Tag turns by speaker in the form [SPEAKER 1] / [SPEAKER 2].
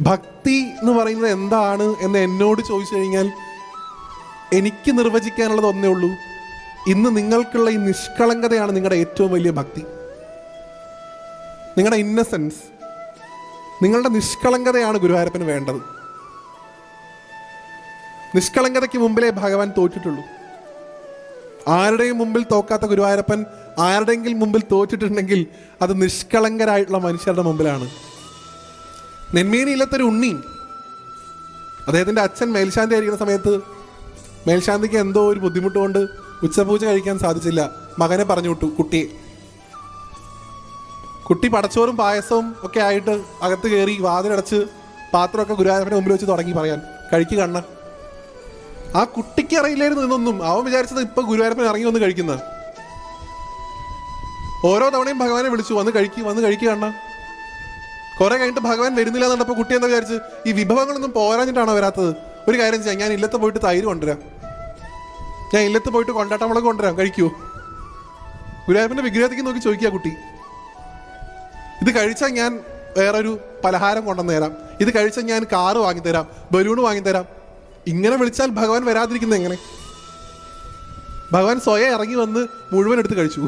[SPEAKER 1] ഭക്തി എന്ന് പറയുന്നത് എന്താണ് എന്ന് എന്നോട് ചോദിച്ചു കഴിഞ്ഞാൽ എനിക്ക് നിർവചിക്കാനുള്ളത് ഒന്നേ ഉള്ളൂ. ഇന്ന് നിങ്ങൾക്കുള്ള ഈ നിഷ്കളങ്കതയാണ് നിങ്ങളുടെ ഏറ്റവും വലിയ ഭക്തി. നിങ്ങളുടെ ഇന്നസെൻസ്, നിങ്ങളുടെ നിഷ്കളങ്കതയാണ് ഗുരുവായൂരപ്പന് വേണ്ടത്. നിഷ്കളങ്കതയ്ക്ക് മുമ്പിലേ ഭഗവാൻ തോറ്റിട്ടുള്ളൂ. ആരുടെയും മുമ്പിൽ തോക്കാത്ത ഗുരുവായൂരപ്പൻ ആരുടെയെങ്കിലും മുമ്പിൽ തോറ്റിട്ടുണ്ടെങ്കിൽ അത് നിഷ്കളങ്കരായിട്ടുള്ള മനുഷ്യരുടെ മുമ്പിലാണ്. നെന്മേനി ഇല്ലത്തൊരു ഉണ്ണി, അദ്ദേഹത്തിൻ്റെ അച്ഛൻ മേൽശാന്തി ആയിരിക്കുന്ന സമയത്ത് മേൽശാന്തിക്ക് എന്തോ ഒരു ബുദ്ധിമുട്ട് കൊണ്ട് ഉച്ചപൂജ കഴിക്കാൻ സാധിച്ചില്ല. മകനെ പറഞ്ഞു വിട്ടു. കുട്ടി പടച്ചോറും പായസവും ഒക്കെ ആയിട്ട് അകത്ത് കയറി വാതിലടച്ച് പാത്രമൊക്കെ ഗുരുവായൂരപ്പൻ്റെ മുമ്പിൽ വെച്ച് തുടങ്ങി പറയാൻ, കഴിക്കുക കണ്ണ. ആ കുട്ടിക്ക് അറിയില്ലായിരുന്നു ഇതൊന്നും. അവൻ വിചാരിച്ചത് ഇപ്പൊ ഗുരുവായൂരപ്പൻ ഇറങ്ങി വന്ന് കഴിക്കുന്ന. ഓരോ തവണയും ഭഗവാനെ വിളിച്ചു, വന്ന് കഴിക്കുക കണ്ണ. കുറെ കഴിഞ്ഞിട്ട് ഭഗവാൻ വരുന്നില്ല എന്നുണ്ടപ്പോൾ കുട്ടി എന്താ വിചാരിച്ച്, ഈ വിഭവങ്ങളൊന്നും പോരാഞ്ഞിട്ടാണോ വരാത്തത്? ഒരു കാര്യം ചെയ്യാം, ഞാൻ ഇല്ലത്ത് പോയിട്ട് തൈര് കൊണ്ടുവരാം, ഞാൻ ഇല്ലത്ത് പോയിട്ട് കൊണ്ടാട്ടമുളക് കൊണ്ടുവരാം, കഴിക്കുമോ? ഗുരുവായൂരപ്പൻ്റെ വിഗ്രഹത്തേക്ക് നോക്കി ചോദിക്കുക കുട്ടി. ഇത് കഴിച്ചാൽ ഞാൻ വേറൊരു പലഹാരം കൊണ്ടുവന്ന് തരാം, ഇത് കഴിച്ചാൽ ഞാൻ കാറ് വാങ്ങിത്തരാം, ബലൂണ് വാങ്ങിത്തരാം. ഇങ്ങനെ വിളിച്ചാൽ ഭഗവാൻ വരാതിരിക്കുന്നത് എങ്ങനെ? ഭഗവാൻ സ്വയം ഇറങ്ങി വന്ന് മുഴുവൻ എടുത്ത് കഴിച്ചു.